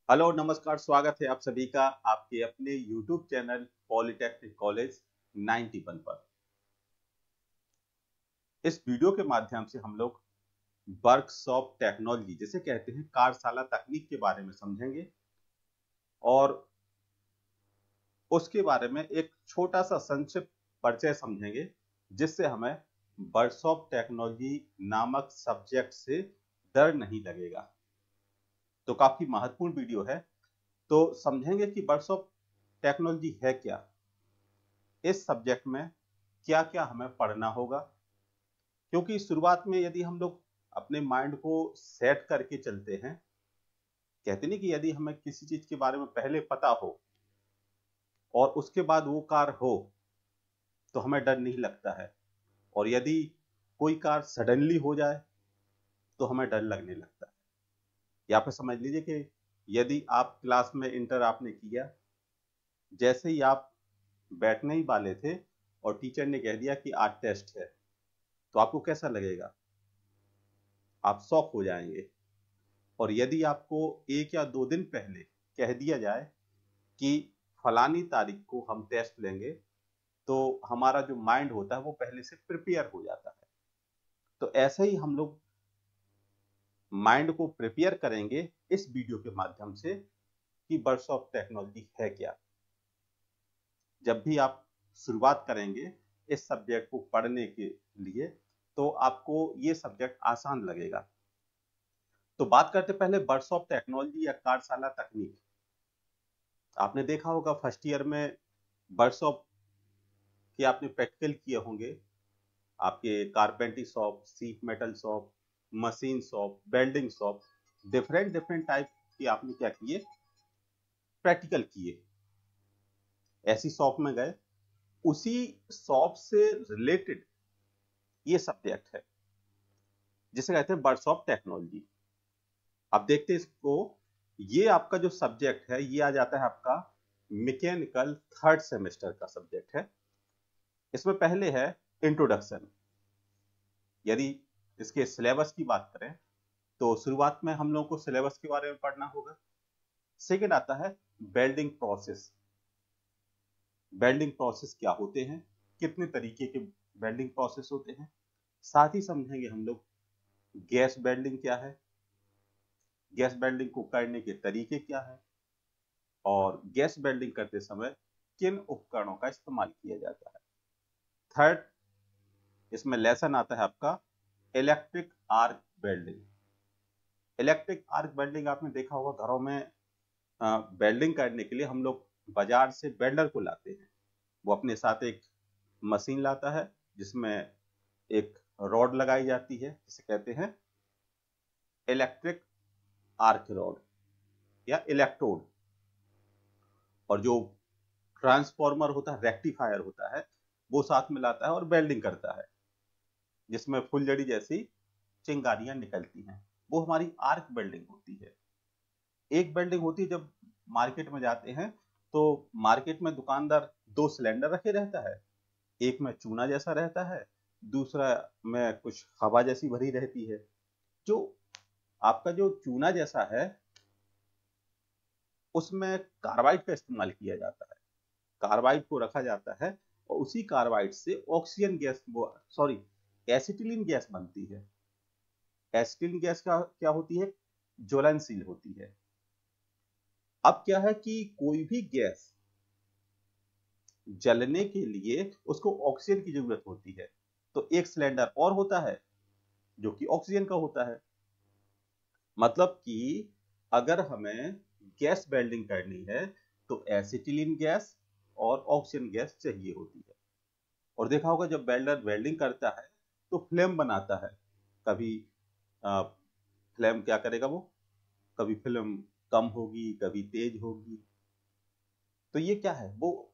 Hello नमस्कार, स्वागत है आप सभी का आपके अपने YouTube चैनल पॉलिटेक्निक कॉलेज 91 पर। इस वीडियो के माध्यम से हम लोग वर्कशॉप टेक्नोलॉजी जिसे कहते हैं कार्यशाला तकनीक के बारे में समझेंगे और उसके बारे में एक छोटा सा संक्षिप्त परिचय समझेंगे जिससे हमें वर्कशॉप टेक्नोलॉजी नामक सब्जेक्ट से डर नहीं लगेगा। तो काफी महत्वपूर्ण वीडियो है। तो समझेंगे कि वर्कशॉप टेक्नोलॉजी है क्या, इस सब्जेक्ट में क्या क्या हमें पढ़ना होगा, क्योंकि शुरुआत में यदि हम लोग अपने माइंड को सेट करके चलते हैं, कहते नहीं कि यदि हमें किसी चीज के बारे में पहले पता हो और उसके बाद वो कार्य हो तो हमें डर नहीं लगता है, और यदि कोई कार्य सडनली हो जाए तो हमें डर लगने लगता है। या फिर समझ लीजिए कि यदि आप क्लास में इंटर आपने किया, जैसे ही आप बैठने ही वाले थे और टीचर ने कह दिया कि आज टेस्ट है, तो आपको कैसा लगेगा? आप शॉक हो जाएंगे। और यदि आपको 1 या 2 दिन पहले कह दिया जाए कि फलानी तारीख को हम टेस्ट लेंगे, तो हमारा जो माइंड होता है वो पहले से प्रिपेयर हो जाता है। तो ऐसे ही हम लोग माइंड को प्रिपेयर करेंगे इस वीडियो के माध्यम से कि वर्कशॉप टेक्नोलॉजी है क्या। जब भी आप शुरुआत करेंगे इस सब्जेक्ट को पढ़ने के लिए तो आपको ये सब्जेक्ट आसान लगेगा। तो बात करते पहले वर्कशॉप टेक्नोलॉजी या कार्यशाला तकनीक। आपने देखा होगा फर्स्ट ईयर में वर्कशॉप के आपने प्रैक्टिकल किए होंगे। आपके carpentry shop, seat metal shop, machine shop, welding shop, different different type की आपने क्या किए, प्रैक्टिकल किए। ऐसी शॉप में गए, उसी शॉप से रिलेटेड ये सब्जेक्ट है जिसे कहते हैं वर्कशॉप टेक्नोलॉजी। अब देखते हैं इसको। ये आपका जो सब्जेक्ट है ये आ जाता है आपका मैकेनिकल थर्ड सेमेस्टर का सब्जेक्ट है। इसमें पहले है इंट्रोडक्शन। यदि इसके सिलेबस की बात करें तो शुरुआत में हम लोगों को सिलेबस के बारे में पढ़ना होगा। सेकंड आता है वेल्डिंग प्रोसेस। वेल्डिंग प्रोसेस क्या होते हैं, कितने तरीके के वेल्डिंग प्रोसेस होते हैं। साथ ही समझेंगे हम लोग गैस वेल्डिंग क्या है, गैस वेल्डिंग को करने के तरीके क्या है, और गैस वेल्डिंग करते समय किन उपकरणों का इस्तेमाल किया जाता है। थर्ड इसमें लेसन आता है आपका electric arc welding. Electric arc welding आपने देखा होगा, घरों में वेल्डिंग करने के लिए हम लोग बाजार से वेल्डर को लाते हैं। वो अपने साथ एक मशीन लाता है जिसमें एक रॉड लगाई जाती है जिसे कहते हैं इलेक्ट्रिक आर्क रॉड या इलेक्ट्रोड, और जो ट्रांसफॉर्मर होता है, रेक्टिफायर होता है, वो साथ में लाता है और वेल्डिंग करता है जिसमें फुलझड़ी जैसी चिंगारियां निकलती हैं। वो हमारी आर्क वेल्डिंग होती है। एक वेल्डिंग होती है जब मार्केट में जाते हैं तो मार्केट में दुकानदार 2 सिलेंडर रखे रहता है। एक में चूना जैसा रहता है, दूसरा में कुछ हवा जैसी भरी रहती है। जो आपका जो चूना जैसा है उसमें कार्बाइड का इस्तेमाल किया जाता है। कार्बाइड को रखा जाता है और उसी कार्बाइड से ऑक्सीजन गैस, वो सॉरी, एसिटिलीन गैस बनती है। एसिटिलीन गैस का क्या होती है, ज्वलनशील होती है। अब क्या है कि कोई भी गैस जलने के लिए उसको ऑक्सीजन की जरूरत होती है, तो एक सिलेंडर और होता है जो कि ऑक्सीजन का होता है। मतलब कि अगर हमें गैस वेल्डिंग करनी है तो एसिटिलीन गैस और ऑक्सीजन गैस चाहिए होती है। और देखा होगा जब वेल्डर वेल्डिंग करता है तो फ्लेम बनाता है। कभी फ्लेम क्या करेगा, वो कभी फ्लेम कम होगी, कभी तेज होगी। तो ये क्या है, वो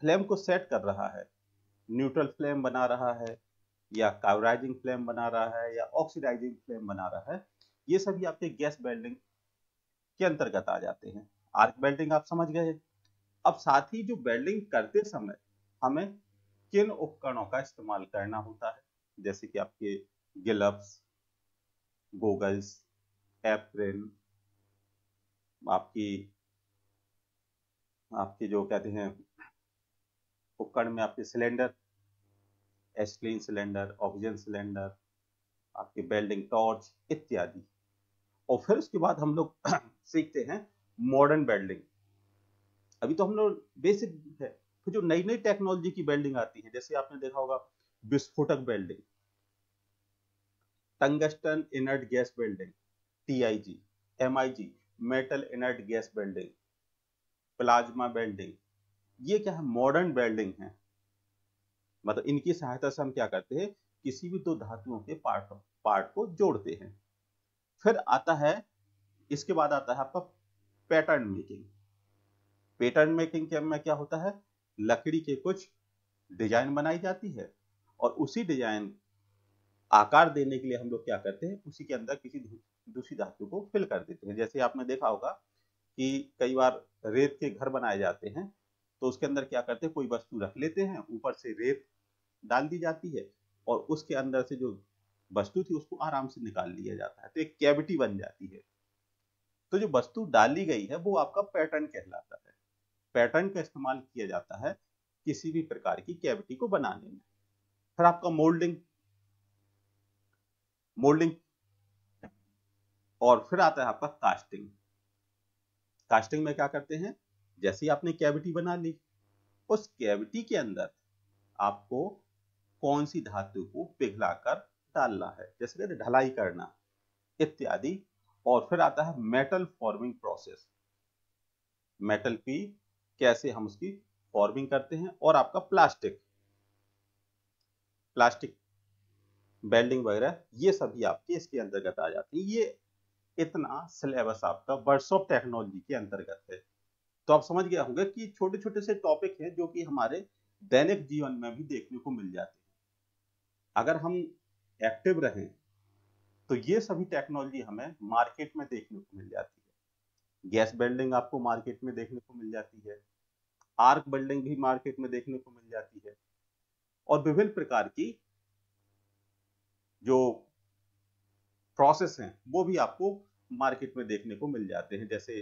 फ्लेम को सेट कर रहा है, न्यूट्रल फ्लेम बना रहा है या कार्बोराइजिंग फ्लेम बना रहा है या ऑक्सीडाइजिंग फ्लेम बना रहा है। ये सभी आपके गैस वेल्डिंग के अंतर्गत आ जाते हैं। आर्क वेल्डिंग आप समझ गए। अब साथ ही जो वेल्डिंग करते समय हमें किन उपकरणों का इस्तेमाल करना होता है, जैसे कि आपके ग्लव्स, गोगल्स, एप्रिन, आपकी आपकी जो कहते हैं उपकरण में आपके सिलेंडर, एस्टिलीन सिलेंडर, ऑक्सीजन सिलेंडर, आपकी वेल्डिंग टॉर्च इत्यादि। और फिर उसके बाद हम लोग सीखते हैं मॉडर्न वेल्डिंग। अभी तो हम लोग बेसिक है, फिर जो नई नई टेक्नोलॉजी की वेल्डिंग आती है, जैसे आपने देखा होगा विस्फोटक welding, tungsten inert gas welding, TIG, MIG, metal inert gas welding, plasma welding, ये क्या है, मॉडर्न वेल्डिंग है। मतलब इनकी सहायता से हम क्या करते हैं, किसी भी दो धातुओं के पार्ट को जोड़ते हैं। फिर आता है, इसके बाद आता है आपका पैटर्न मेकिंग। पैटर्न मेकिंग के में क्या होता है, लकड़ी के कुछ डिजाइन बनाई जाती है और उसी डिजाइन आकार देने के लिए हम लोग क्या करते हैं, उसी के अंदर किसी दूसरी धातु को फिल कर देते हैं। जैसे आपने देखा होगा कि कई बार रेत के घर बनाए जाते हैं, तो उसके अंदर क्या करते हैं, कोई वस्तु रख लेते हैं, ऊपर से रेत डाल दी जाती है और उसके अंदर से जो वस्तु थी उसको आराम से निकाल लिया जाता है, तो एक कैविटी बन जाती है। तो जो वस्तु डाली गई है वो आपका पैटर्न कहलाता है। पैटर्न का इस्तेमाल किया जाता है किसी भी प्रकार की कैविटी को बनाने में। फिर आपका मोल्डिंग, मोल्डिंग और फिर आता है आपका कास्टिंग। कास्टिंग में क्या करते हैं, जैसे ही आपने कैविटी बना ली, उस कैविटी के अंदर आपको कौन सी धातु को पिघलाकर डालना है, जैसे कहते ढलाई करना इत्यादि। और फिर आता है मेटल फॉर्मिंग प्रोसेस, मेटल की कैसे हम उसकी फॉर्मिंग करते हैं। और आपका प्लास्टिक वेल्डिंग वगैरह, ये सभी आपके इसके अंतर्गत आ जाते हैं। ये इतना सिलेबस आपका वर्कशॉप टेक्नोलॉजी के अंतर्गत है। तो आप समझ गए होंगे कि छोटे छोटे से टॉपिक हैं जो कि हमारे दैनिक जीवन में भी देखने को मिल जाते हैं। अगर हम एक्टिव रहें तो ये सभी टेक्नोलॉजी हमें मार्केट में देखने को मिल जाती है। गैस वेल्डिंग आपको मार्केट में देखने को मिल जाती है, आर्क वेल्डिंग भी मार्केट में देखने को मिल जाती है, और विभिन्न प्रकार की जो प्रोसेस हैं वो भी आपको मार्केट में देखने को मिल जाते हैं। जैसे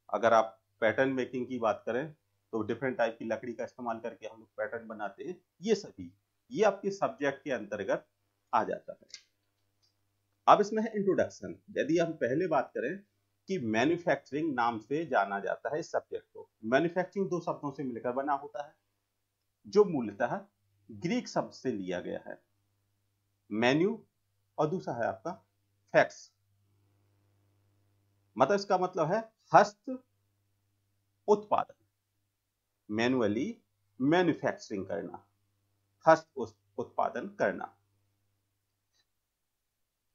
अगर आप पैटर्न मेकिंग की बात करें तो डिफरेंट टाइप की लकड़ी का इस्तेमाल करके हम लोग पैटर्न बनाते हैं। ये सभी ये आपके सब्जेक्ट के अंतर्गत आ जाता है। अब इसमें है इंट्रोडक्शन। यदि हम पहले बात करें कि मैन्युफैक्चरिंग नाम से जाना जाता है इस सब्जेक्ट को। मैन्युफैक्चरिंग दो शब्दों से मिलकर बना होता है जो मूलतः ग्रीक शब्द से लिया गया है, मेन्यू और दूसरा है आपका फैक्स। मतलब इसका मतलब है हस्त उत्पादन, मैनुअली मैन्युफैक्चरिंग करना, हस्त उत्पादन करना।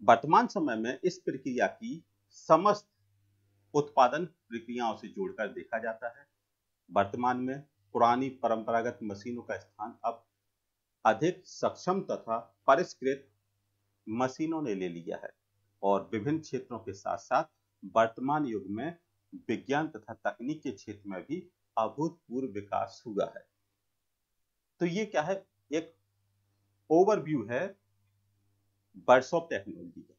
वर्तमान समय में इस प्रक्रिया की समस्त उत्पादन प्रक्रियाओं से जोड़कर देखा जाता है। वर्तमान में पुरानी परंपरागत मशीनों का स्थान अब अधिक सक्षम तथा परिष्कृत मशीनों ने ले लिया है और विभिन्न क्षेत्रों के साथ साथ वर्तमान युग में विज्ञान तथा तकनीक के क्षेत्र में भी अभूतपूर्व विकास हुआ है। तो ये क्या है, एक ओवरव्यू है वर्कशॉप टेक्नोलॉजी का।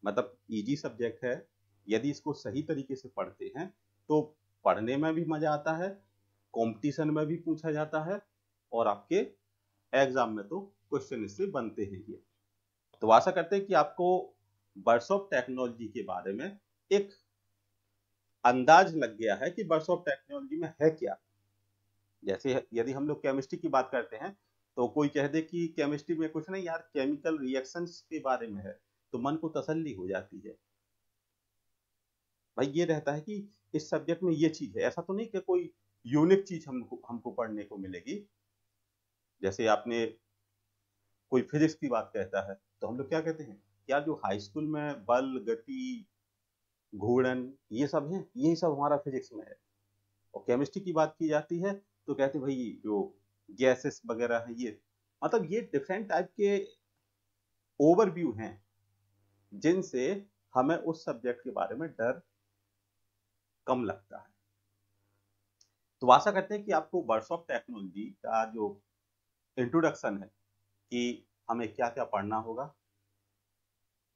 मतलब इजी सब्जेक्ट है, यदि इसको सही तरीके से पढ़ते हैं तो पढ़ने में भी मजा आता है, कंपटीशन में भी पूछा जाता है और आपके एग्जाम में तो क्वेश्चन इससे बनते हैं। ये तो आशा करते हैं कि आपको वर्कशॉप टेक्नोलॉजी के बारे में एक अंदाज लग गया है कि वर्कशॉप टेक्नोलॉजी में है क्या। जैसे यदि हम लोग केमिस्ट्री की बात करते हैं तो कोई कह दे कि केमिस्ट्री में कुछ नहीं यार, केमिकल रिएक्शंस के बारे में है, तो मन को तसल्ली हो जाती है। भाई ये रहता है कि इस सब्जेक्ट में ये चीज है, ऐसा तो नहीं कि कोई यूनिक चीज हमको पढ़ने को मिलेगी। जैसे आपने कोई फिजिक्स की बात कहता है तो हम लोग क्या कहते हैं, यार जो हाई स्कूल में बल, गति, घूर्णन ये सब है, यही सब हमारा फिजिक्स में है। और केमिस्ट्री की बात की जाती है तो कहते हैं भाई जो गैसेस वगैरह है ये। मतलब ये डिफरेंट टाइप के ओवरव्यू हैं जिनसे हमें उस सब्जेक्ट के बारे में डर कम लगता है। तो आशा करते हैं कि आपको वर्कशॉप टेक्नोलॉजी का जो इंट्रोडक्शन है कि हमें क्या क्या पढ़ना होगा,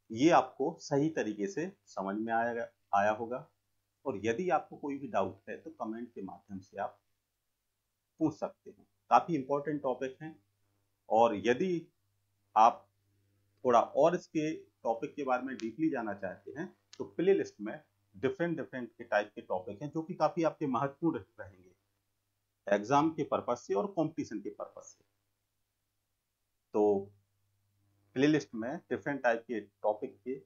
ये आपको सही तरीके से समझ में आया होगा। और यदि आपको कोई भी डाउट है तो कमेंट के माध्यम से आप पूछ सकते हैं। काफी इंपॉर्टेंट टॉपिक हैं, और यदि आप थोड़ा और इसके टॉपिक के बारे में डीपली जानना चाहते हैं तो प्ले लिस्ट में डिफरेंट डिफरेंट के टाइप के टॉपिक हैं जो कि काफी आपके महत्वपूर्ण रहेंगे एग्जाम के पर्पज से और कंपटीशन के पर्पज से। तो प्ले लिस्ट में डिफरेंट टाइप के टॉपिक के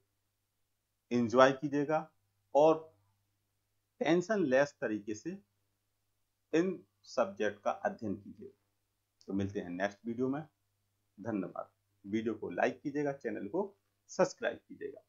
एंजॉय कीजिएगा और टेंशन लेस तरीके से इन सब्जेक्ट का अध्ययन कीजिए। तो मिलते हैं नेक्स्ट वीडियो में। धन्यवाद। वीडियो को लाइक कीजिएगा, चैनल को सब्सक्राइब कीजिएगा।